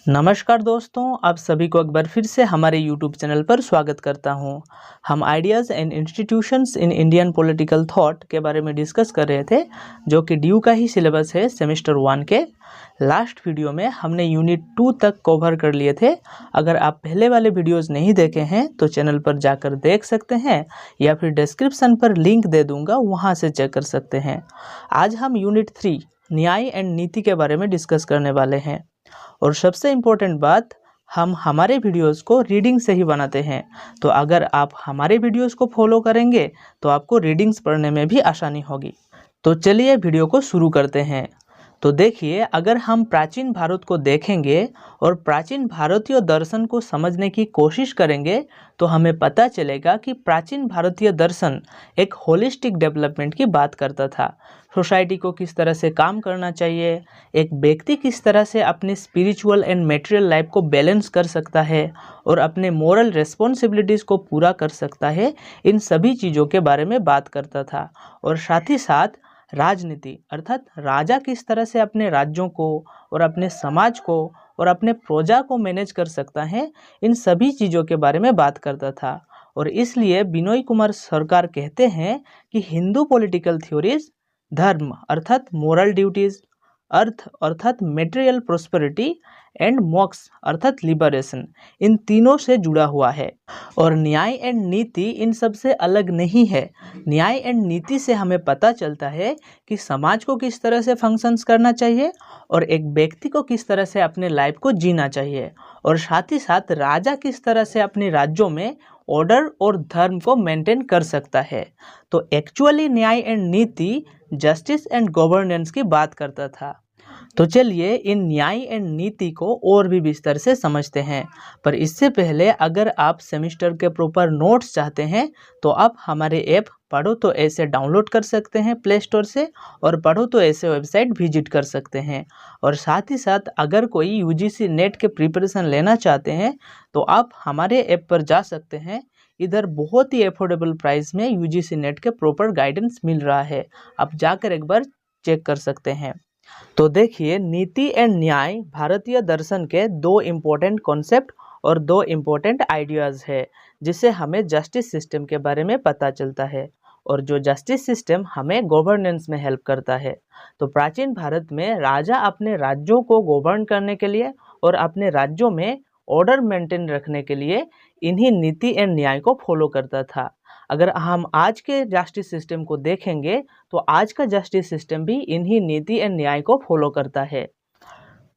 नमस्कार दोस्तों, आप सभी को एक बार फिर से हमारे YouTube चैनल पर स्वागत करता हूं। हम ideas and institutions in Indian political thought के बारे में डिस्कस कर रहे थे, जो कि ड्यू का ही सिलेबस है सेमेस्टर 1 के। लास्ट वीडियो में हमने यूनिट 2 तक कवर कर लिए थे। अगर आप पहले वाले वीडियोज़ नहीं देखे हैं तो चैनल पर जाकर देख सकते हैं, या फिर डिस्क्रिप्शन पर लिंक दे दूँगा, वहाँ से चेक कर सकते हैं। आज हम यूनिट 3 न्याय एंड नीति के बारे में डिस्कस करने वाले हैं। और सबसे इम्पोर्टेंट बात, हम हमारे वीडियोस को रीडिंग से ही बनाते हैं। तो अगर आप हमारे वीडियोस को फॉलो करेंगे तो आपको रीडिंग्स पढ़ने में भी आसानी होगी। तो चलिए वीडियो को शुरू करते हैं। तो देखिए, अगर हम प्राचीन भारत को देखेंगे और प्राचीन भारतीय दर्शन को समझने की कोशिश करेंगे तो हमें पता चलेगा कि प्राचीन भारतीय दर्शन एक होलिस्टिक डेवलपमेंट की बात करता था। सोसाइटी को किस तरह से काम करना चाहिए, एक व्यक्ति किस तरह से अपने स्पिरिचुअल एंड मटेरियल लाइफ को बैलेंस कर सकता है और अपने मोरल रिस्पॉन्सिबिलिटीज़ को पूरा कर सकता है, इन सभी चीज़ों के बारे में बात करता था। और साथ ही साथ राजनीति अर्थात राजा किस तरह से अपने राज्यों को और अपने समाज को और अपने प्रजा को मैनेज कर सकता है, इन सभी चीज़ों के बारे में बात करता था। और इसलिए बिनोय कुमार सरकार कहते हैं कि हिंदू पॉलिटिकल थ्योरीज धर्म अर्थात मोरल ड्यूटीज, अर्थ अर्थात मेटेरियल प्रोस्पेरिटी एंड मोक्ष अर्थात लिबरेशन, इन तीनों से जुड़ा हुआ है। और न्याय एंड नीति इन सब से अलग नहीं है। न्याय एंड नीति से हमें पता चलता है कि समाज को किस तरह से फंक्शंस करना चाहिए और एक व्यक्ति को किस तरह से अपने लाइफ को जीना चाहिए, और साथ ही साथ राजा किस तरह से अपने राज्यों में ऑर्डर और धर्म को मेंटेन कर सकता है। तो एक्चुअली न्याय एंड नीति जस्टिस एंड गवर्नेंस की बात करता था। तो चलिए इन न्याय एंड नीति को और भी विस्तार से समझते हैं। पर इससे पहले, अगर आप सेमेस्टर के प्रॉपर नोट्स चाहते हैं तो आप हमारे ऐप पढ़ो तो ऐसे डाउनलोड कर सकते हैं प्ले स्टोर से, और पढ़ो तो ऐसे वेबसाइट विजिट कर सकते हैं। और साथ ही साथ अगर कोई यूजीसी नेट के प्रिपरेशन लेना चाहते हैं तो आप हमारे ऐप पर जा सकते हैं। इधर बहुत ही अफोर्डेबल प्राइस में यूजीसी नेट के प्रॉपर गाइडेंस मिल रहा है, आप जाकर एक बार चेक कर सकते हैं। तो देखिए, नीति एंड न्याय भारतीय दर्शन के दो इम्पोर्टेंट कॉन्सेप्ट और दो इम्पोर्टेंट आइडियाज़ है, जिससे हमें जस्टिस सिस्टम के बारे में पता चलता है, और जो जस्टिस सिस्टम हमें गवर्नेंस में हेल्प करता है। तो प्राचीन भारत में राजा अपने राज्यों को गवर्न करने के लिए और अपने राज्यों में ऑर्डर मेंटेन रखने के लिए इन्हीं नीति एंड न्याय को फॉलो करता था। अगर हम आज के जस्टिस सिस्टम को देखेंगे तो आज का जस्टिस सिस्टम भी इन्हीं नीति एंड न्याय को फॉलो करता है।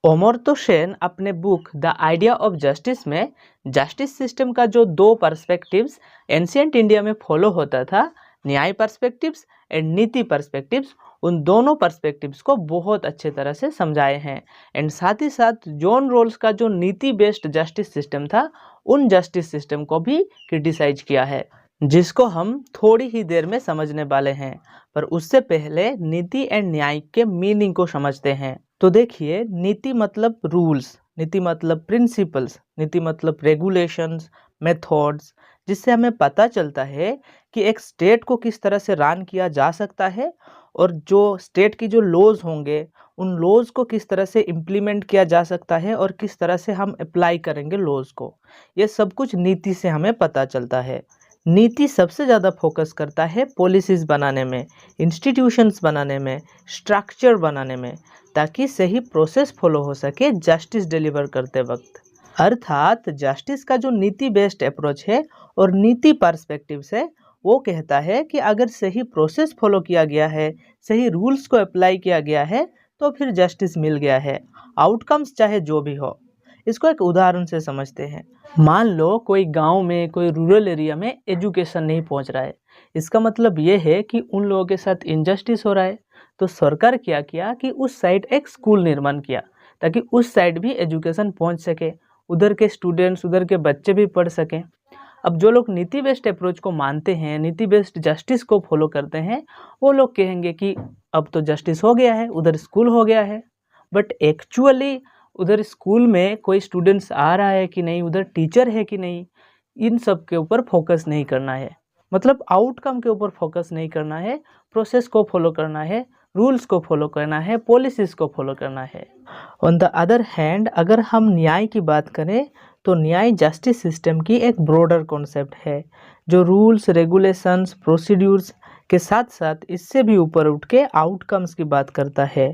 अमर्त्य सेन अपने book the idea of justice में जस्टिस सिस्टम का जो दो पर्सपेक्टिव्स एंशिएंट इंडिया में फॉलो होता था, न्याय पर्सपेक्टिव्स एंड नीति पर्सपेक्टिव्स, उन दोनों पर्सपेक्टिव्स को बहुत अच्छे तरह से समझाए हैं। एंड साथ ही साथ जॉन रोल्स का जो नीति बेस्ड जस्टिस सिस्टम था, उन जस्टिस सिस्टम को भी क्रिटिसाइज किया है, जिसको हम थोड़ी ही देर में समझने वाले हैं। पर उससे पहले नीति एंड न्याय के मीनिंग को समझते हैं। तो देखिए, नीति मतलब रूल्स, नीति मतलब प्रिंसिपल्स, नीति मतलब रेगुलेशंस, मेथड्स, जिससे हमें पता चलता है कि एक स्टेट को किस तरह से रन किया जा सकता है, और जो स्टेट की जो लॉज होंगे उन लॉज को किस तरह से इम्प्लीमेंट किया जा सकता है और किस तरह से हम अप्लाई करेंगे लॉज को। ये सब कुछ नीति से हमें पता चलता है। नीति सबसे ज़्यादा फोकस करता है पॉलिसीज़ बनाने में, इंस्टीट्यूशंस बनाने में, स्ट्रक्चर बनाने में, ताकि सही प्रोसेस फॉलो हो सके जस्टिस डिलीवर करते वक्त। अर्थात जस्टिस का जो नीति बेस्ड अप्रोच है और नीति पर्सपेक्टिव से, वो कहता है कि अगर सही प्रोसेस फॉलो किया गया है, सही रूल्स को अप्लाई किया गया है, तो फिर जस्टिस मिल गया है, आउटकम्स चाहे जो भी हो। इसको एक उदाहरण से समझते हैं। मान लो कोई गांव में, कोई रूरल एरिया में एजुकेशन नहीं पहुंच रहा है। इसका मतलब ये है कि उन लोगों के साथ इनजस्टिस हो रहा है। तो सरकार क्या किया कि उस साइड एक स्कूल निर्माण किया, ताकि उस साइड भी एजुकेशन पहुंच सके, उधर के स्टूडेंट्स, उधर के बच्चे भी पढ़ सकें। अब जो लोग नीति बेस्ड अप्रोच को मानते हैं, नीति बेस्ड जस्टिस को फॉलो करते हैं, वो लोग कहेंगे कि अब तो जस्टिस हो गया है, उधर स्कूल हो गया है। बट एक्चुअली उधर स्कूल में कोई स्टूडेंट्स आ रहा है कि नहीं, उधर टीचर है कि नहीं, इन सब के ऊपर फोकस नहीं करना है। मतलब आउटकम के ऊपर फोकस नहीं करना है, प्रोसेस को फॉलो करना है, रूल्स को फॉलो करना है, पॉलिसीज़ को फॉलो करना है। ऑन द अदर हैंड अगर हम न्याय की बात करें तो न्याय जस्टिस सिस्टम की एक ब्रॉडर कॉन्सेप्ट है जो रूल्स, रेगुलेशंस, प्रोसीड्यूर्स के साथ साथ इससे भी ऊपर उठ के आउटकम्स की बात करता है।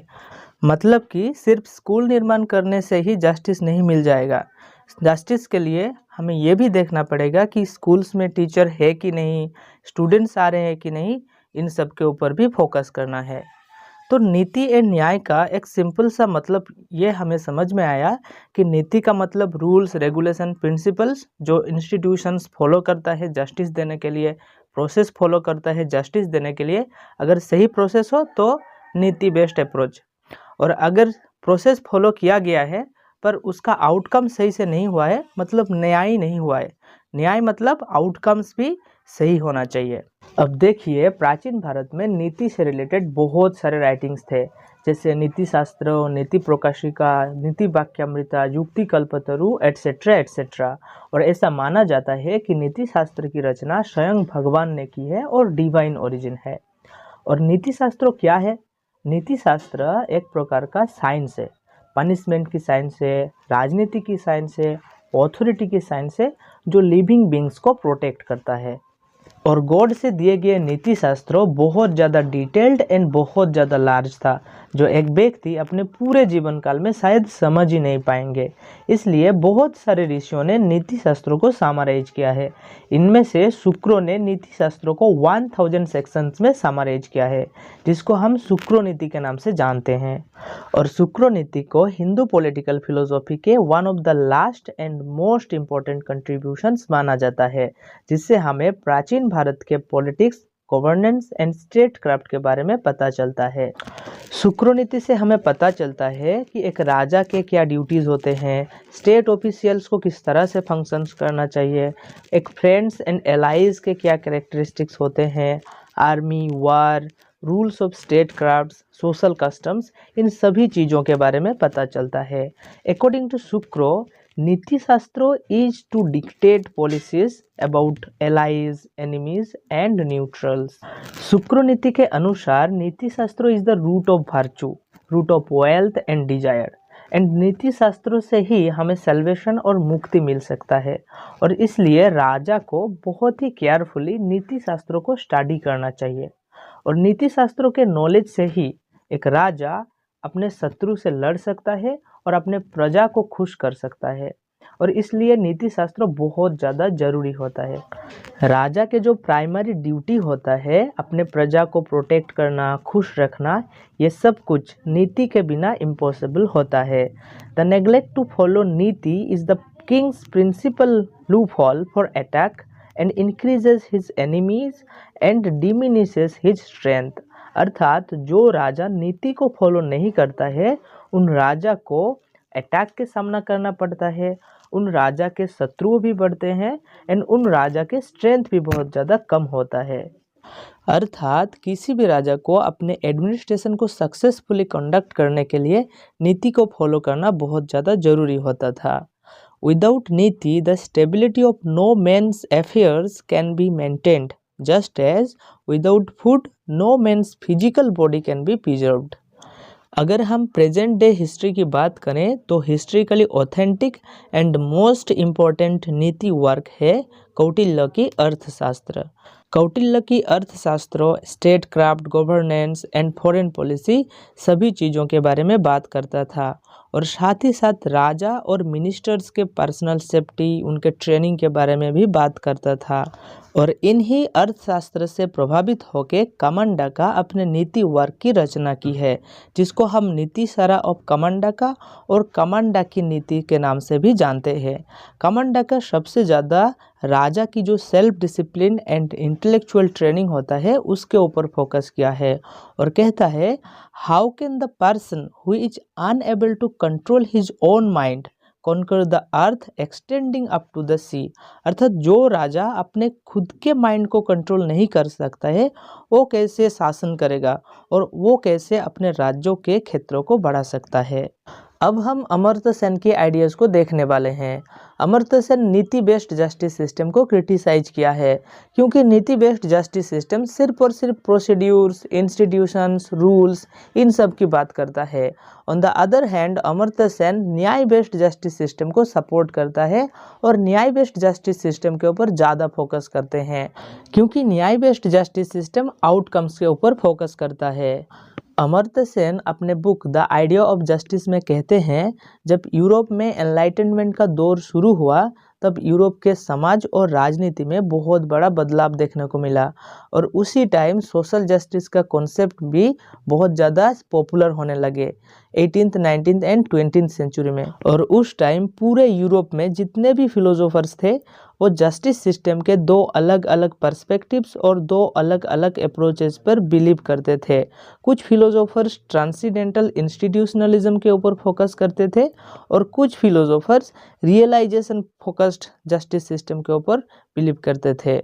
मतलब कि सिर्फ स्कूल निर्माण करने से ही जस्टिस नहीं मिल जाएगा। जस्टिस के लिए हमें ये भी देखना पड़ेगा कि स्कूल्स में टीचर है कि नहीं, स्टूडेंट्स आ रहे हैं कि नहीं, इन सब के ऊपर भी फोकस करना है। तो नीति एंड न्याय का एक सिंपल सा मतलब ये हमें समझ में आया कि नीति का मतलब रूल्स, रेगुलेशन, प्रिंसिपल्स जो इंस्टीट्यूशंस फॉलो करता है जस्टिस देने के लिए, प्रोसेस फॉलो करता है जस्टिस देने के लिए। अगर सही प्रोसेस हो तो नीति बेस्ड अप्रोच, और अगर प्रोसेस फॉलो किया गया है पर उसका आउटकम सही से नहीं हुआ है, मतलब न्याय नहीं हुआ है। न्याय मतलब आउटकम्स भी सही होना चाहिए। अब देखिए, प्राचीन भारत में नीति से रिलेटेड बहुत सारे राइटिंग्स थे, जैसे नीति शास्त्र, नीति प्रकाशिका, नीति वाक्यामृता, युक्ति कल्पतरु एटसेट्रा एटसेट्रा। और ऐसा माना जाता है कि नीति शास्त्र की रचना स्वयं भगवान ने की है और डिवाइन ओरिजिन है। और नीति शास्त्र क्या है? नीति शास्त्र एक प्रकार का साइंस है, पनिशमेंट की साइंस है, राजनीति की साइंस है, ऑथोरिटी की साइंस है, जो लिविंग बींग्स को प्रोटेक्ट करता है। और गॉड से दिए गए नीति शास्त्रों बहुत ज़्यादा डिटेल्ड एंड बहुत ज़्यादा लार्ज था, जो एक व्यक्ति अपने पूरे जीवन काल में शायद समझ ही नहीं पाएंगे। इसलिए बहुत सारे ऋषियों ने नीति शास्त्रों को समराइज किया है। इनमें से शुक्रों ने नीति शास्त्रों को 1000 सेक्शंस में समराइज किया है, जिसको हम शुक्रोनीति के नाम से जानते हैं। और शुक्रोनीति को हिंदू पॉलिटिकल फिलोसॉफी के one of the last and most important contributions माना जाता है, जिससे हमें प्राचीन भारत के politics, governance and state craft के बारे में पता चलता है। शुक्रोनीति से हमें पता चलता है कि एक राजा के क्या ड्यूटीज़ होते हैं, स्टेट ऑफिशियल्स को किस तरह से फंक्शंस करना चाहिए, एक फ्रेंड्स एंड एलाइज के क्या कैरेक्टरिस्टिक्स होते हैं, army, war, rules of state crafts, social customs, इन सभी चीज़ों के बारे में पता चलता है। अकॉर्डिंग टू शुक्रो, नीति शास्त्रों is to dictate policies about allies, enemies and neutrals. Shukraniti के अनुसार नीति शास्त्रों is the root of virtue, root of wealth and desire, and नीति शास्त्रों से ही हमें सेल्वेशन और मुक्ति मिल सकता है। और इसलिए राजा को बहुत ही केयरफुली नीति शास्त्रों को स्टडी करना चाहिए। और नीति शास्त्रों के नॉलेज से ही एक राजा अपने शत्रु से लड़ सकता है और अपने प्रजा को खुश कर सकता है। और इसलिए नीति शास्त्र बहुत ज़्यादा ज़रूरी होता है। राजा के जो प्राइमरी ड्यूटी होता है अपने प्रजा को प्रोटेक्ट करना, खुश रखना, ये सब कुछ नीति के बिना इम्पॉसिबल होता है। The neglect to follow niti is the king's principle loophole for attack and increases his enemies and diminishes his strength. अर्थात जो राजा नीति को फॉलो नहीं करता है उन राजा को अटैक के सामना करना पड़ता है, उन राजा के शत्रु भी बढ़ते हैं एंड उन राजा के स्ट्रेंथ भी बहुत ज़्यादा कम होता है। अर्थात किसी भी राजा को अपने एडमिनिस्ट्रेशन को सक्सेसफुली कंडक्ट करने के लिए नीति को फॉलो करना बहुत ज़्यादा ज़रूरी होता था। Without niti the stability of no man's affairs can be maintained, just as without food no man's physical body can be preserved. अगर हम प्रेजेंट डे हिस्ट्री की बात करें तो historically authentic and most important niti work है कौटिल्य की अर्थशास्त्र। कौटिल्य की Arthashastra state craft, governance and foreign policy सभी चीज़ों के बारे में बात करता था, और साथ ही साथ राजा और मिनिस्टर्स के पर्सनल सेफ्टी, उनके ट्रेनिंग के बारे में भी बात करता था। और इन्हीं अर्थशास्त्र से प्रभावित होकर कमांडका अपने नीति वर्क की रचना की है, जिसको हम नीति सारा ऑफ कमांडका और कमांडा की नीति के नाम से भी जानते हैं। कमांडका सबसे ज़्यादा राजा की जो self discipline and intellectual training होता है उसके ऊपर फोकस किया है, और कहता है how can the person who is unable to control his own mind conquer the earth extending up to the sea. अर्थात जो राजा अपने खुद के माइंड को कंट्रोल नहीं कर सकता है वो कैसे शासन करेगा और वो कैसे अपने राज्यों के क्षेत्रों को बढ़ा सकता है। अब हम अमर्त्य सेन के आइडियाज़ को देखने वाले हैं। अमर्त्य सेन नीति बेस्ड जस्टिस सिस्टम को क्रिटिसाइज किया है, क्योंकि नीति बेस्ड जस्टिस सिस्टम सिर्फ और सिर्फ प्रोसीड्यूर्स, इंस्टीट्यूशंस, रूल्स इन सब की बात करता है। On the other hand Amartya Sen न्याय बेस्ड जस्टिस सिस्टम को सपोर्ट करता है और न्याय बेस्ड जस्टिस सिस्टम के ऊपर ज़्यादा फोकस करते हैं, क्योंकि न्याय बेस्ड जस्टिस सिस्टम आउटकम्स के ऊपर फोकस करता है। अमर्त्य सेन अपने book the idea of justice में कहते हैं, जब यूरोप में एनलाइटनमेंट का दौर शुरू हुआ तब यूरोप के समाज और राजनीति में बहुत बड़ा बदलाव देखने को मिला और उसी टाइम सोशल जस्टिस का कॉन्सेप्ट भी बहुत ज़्यादा पॉपुलर होने लगे 18th, 19th and 20th century में। और उस टाइम पूरे यूरोप में जितने भी फिलोसोफर्स थे वो जस्टिस सिस्टम के दो अलग अलग पर्सपेक्टिव्स और दो अलग अलग अप्रोचेस पर बिलीव करते थे। कुछ फिलोसोफर्स ट्रांसीडेंटल इंस्टीट्यूशनलिज्म के ऊपर फोकस करते थे और कुछ philosophers realisation focused justice system के ऊपर बिलीव करते थे।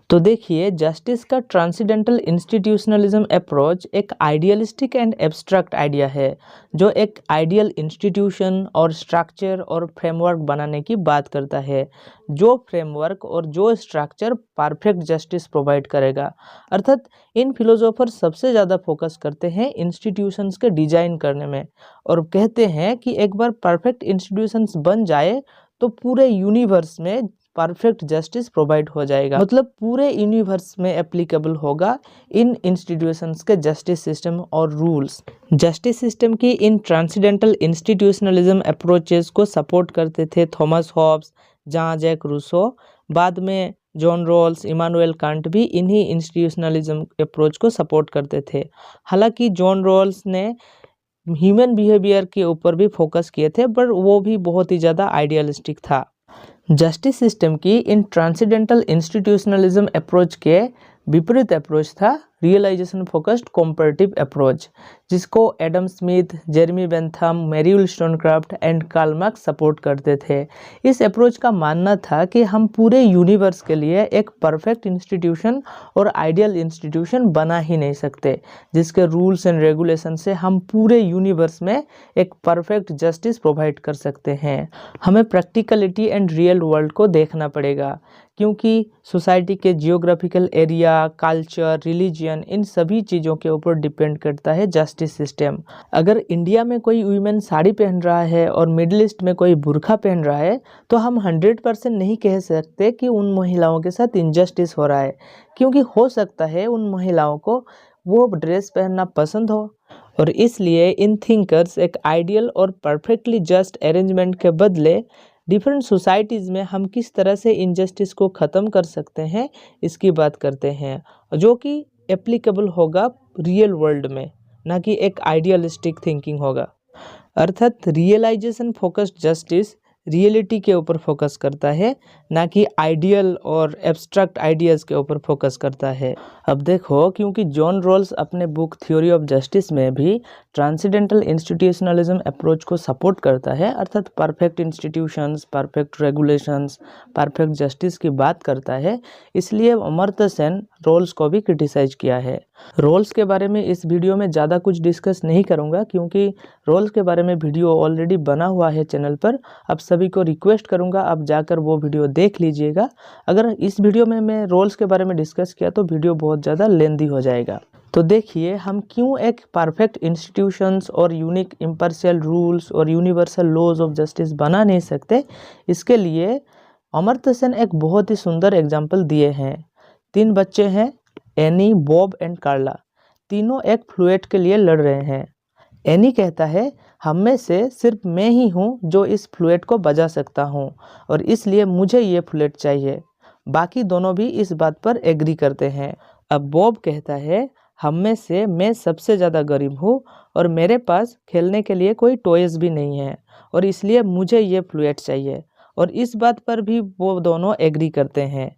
तो देखिए, जस्टिस का ट्रांसीडेंटल इंस्टीट्यूशनलिज्म अप्रोच एक आइडियलिस्टिक एंड एब्स्ट्रैक्ट आइडिया है, जो एक आइडियल इंस्टीट्यूशन और स्ट्रक्चर और फ्रेमवर्क बनाने की बात करता है, जो फ्रेमवर्क और जो स्ट्रक्चर परफेक्ट जस्टिस प्रोवाइड करेगा। अर्थात इन फिलोसोफर सबसे ज़्यादा फोकस करते हैं इंस्टीट्यूशंस के डिजाइन करने में और कहते हैं कि एक बार परफेक्ट इंस्टीट्यूशंस बन जाए तो पूरे यूनिवर्स में परफेक्ट जस्टिस प्रोवाइड हो जाएगा, मतलब पूरे यूनिवर्स में एप्लीकेबल होगा इन इंस्टीट्यूशंस के जस्टिस सिस्टम और रूल्स। जस्टिस सिस्टम की इन ट्रांसीडेंटल इंस्टीट्यूशनलिज्म अप्रोचेस को सपोर्ट करते थे Thomas Hobbes, John Jacques Rousseau, बाद में जॉन रॉल्स, इमानुएल कांट भी इन्हीं इंस्टीट्यूशनलिज्म अप्रोच को सपोर्ट करते थे। हालांकि जॉन रॉल्स ने ह्यूमन बिहेवियर के ऊपर भी फोकस किए थे, पर वो भी बहुत ही ज़्यादा आइडियलिस्टिक था। जस्टिस सिस्टम की इन ट्रांसीडेंटल इंस्टीट्यूशनलिज्म अप्रोच के विपरीत अप्रोच था रियलाइजेशन फोकस्ड कॉम्पैरेटिव अप्रोच, जिसको Adam Smith, Jeremy Bentham, Mary wollstonecraft and Karl Marx support करते थे। इस अप्रोच का मानना था कि हम पूरे यूनिवर्स के लिए एक परफेक्ट इंस्टीट्यूशन और आइडियल इंस्टीट्यूशन बना ही नहीं सकते, जिसके रूल्स एंड रेगुलेशन से हम पूरे यूनिवर्स में एक परफेक्ट जस्टिस प्रोवाइड कर सकते हैं। हमें प्रैक्टिकलिटी एंड रियल वर्ल्ड को देखना पड़ेगा, क्योंकि सोसाइटी के जियोग्राफिकल एरिया, कल्चर, रिलीजियन, इन सभी चीज़ों के ऊपर डिपेंड करता है जस्टिस सिस्टम। अगर इंडिया में कोई वीमेन साड़ी पहन रहा है और मिडिल ईस्ट में कोई बुर्का पहन रहा है, तो हम 100% नहीं कह सकते कि उन महिलाओं के साथ इनजस्टिस हो रहा है, क्योंकि हो सकता है उन महिलाओं को वो ड्रेस पहनना पसंद हो। और इसलिए इन थिंकर्स एक आइडियल और परफेक्टली जस्ट अरेंजमेंट के बदले डिफरेंट सोसाइटीज़ में हम किस तरह से इनजस्टिस को ख़त्म कर सकते हैं इसकी बात करते हैं, जो कि एप्लीकेबल होगा रियल वर्ल्ड में, ना कि एक आइडियलिस्टिक थिंकिंग होगा। अर्थात रियलाइजेशन फोकस्ड जस्टिस रियलिटी के ऊपर फोकस करता है, ना कि आइडियल और एब्स्ट्रैक्ट आइडियाज़ के ऊपर फोकस करता है। अब देखो, क्योंकि जॉन रॉल्स अपने बुक थ्योरी ऑफ जस्टिस में भी ट्रांसीडेंटल इंस्टीट्यूशनलिज्म अप्रोच को सपोर्ट करता है, अर्थात perfect institutions, perfect regulations, perfect justice की बात करता है, इसलिए अमर्त्य सेन रॉल्स को भी क्रिटिसाइज किया है। रोल्स के बारे में इस वीडियो में ज़्यादा कुछ डिस्कस नहीं करूँगा, क्योंकि रोल्स के बारे में वीडियो ऑलरेडी बना हुआ है चैनल पर। आप सभी को रिक्वेस्ट करूँगा आप जाकर वो वीडियो देख लीजिएगा। अगर इस वीडियो में मैं रोल्स के बारे में डिस्कस किया तो वीडियो बहुत ज़्यादा लेंदी हो जाएगा। तो देखिए, हम क्यों एक परफेक्ट इंस्टीट्यूशंस और यूनिक इम्पार्शियल रूल्स और यूनिवर्सल लॉज ऑफ जस्टिस बना नहीं सकते, इसके लिए अमर्त्य सेन एक बहुत ही सुंदर एग्जाम्पल दिए हैं। 3 बच्चे हैं, एनी, बॉब एंड कार्ला। तीनों एक फ्लूट के लिए लड़ रहे हैं। एनी कहता है, हम में से सिर्फ मैं ही हूँ जो इस फ्लूट को बजा सकता हूँ और इसलिए मुझे ये फ्लूट चाहिए। बाकी दोनों भी इस बात पर एग्री करते हैं। अब बॉब कहता है, हम में से मैं सबसे ज़्यादा गरीब हूँ और मेरे पास खेलने के लिए कोई टॉयज भी नहीं है और इसलिए मुझे ये फ्लूट चाहिए, और इस बात पर भी वो दोनों एग्री करते हैं।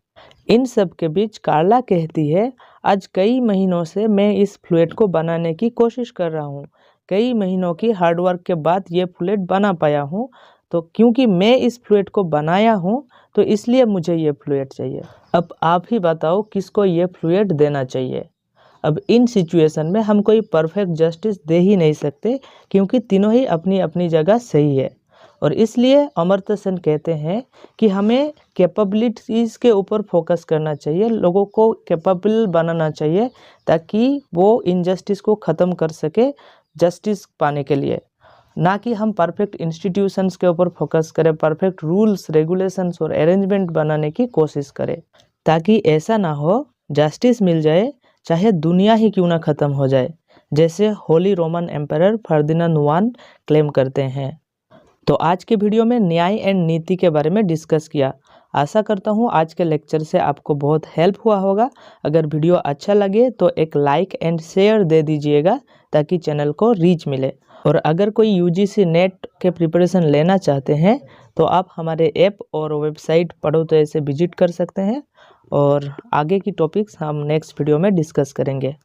इन सब के बीच कार्ला कहती है, आज कई महीनों से मैं इस फ्लूट को बनाने की कोशिश कर रहा हूँ। कई महीनों की हार्डवर्क के बाद ये फ्लूट बना पाया हूँ, तो क्योंकि मैं इस फ्लूट को बनाया हूँ तो इसलिए मुझे ये फ्लूट चाहिए। अब आप ही बताओ किसको ये फ्लूट देना चाहिए। अब इन सिचुएशन में हम कोई परफेक्ट जस्टिस दे ही नहीं सकते, क्योंकि तीनों ही अपनी अपनी जगह सही है। और इसलिए अमर्त्य सेन कहते हैं कि हमें कैपेबिलिटीज़ के ऊपर फोकस करना चाहिए, लोगों को कैपेबल बनाना चाहिए ताकि वो इनजस्टिस को ख़त्म कर सके जस्टिस पाने के लिए, ना कि हम परफेक्ट इंस्टीट्यूशंस के ऊपर फोकस करें, परफेक्ट रूल्स रेगुलेशंस और अरेंजमेंट बनाने की कोशिश करें, ताकि ऐसा ना हो जस्टिस मिल जाए चाहे दुनिया ही क्यों ना ख़त्म हो जाए, जैसे Holy Roman Emperor Ferdinand one claim करते हैं। तो आज के वीडियो में न्याय एंड नीति के बारे में डिस्कस किया। आशा करता हूँ आज के लेक्चर से आपको बहुत हेल्प हुआ होगा। अगर वीडियो अच्छा लगे तो एक लाइक एंड शेयर दे दीजिएगा ताकि चैनल को रीच मिले। और अगर कोई यूजीसी नेट के प्रिपरेशन लेना चाहते हैं तो आप हमारे ऐप और वेबसाइट पढ़ो तो ऐसे विजिट कर सकते हैं, और आगे की टॉपिक्स हम नेक्स्ट वीडियो में डिस्कस करेंगे।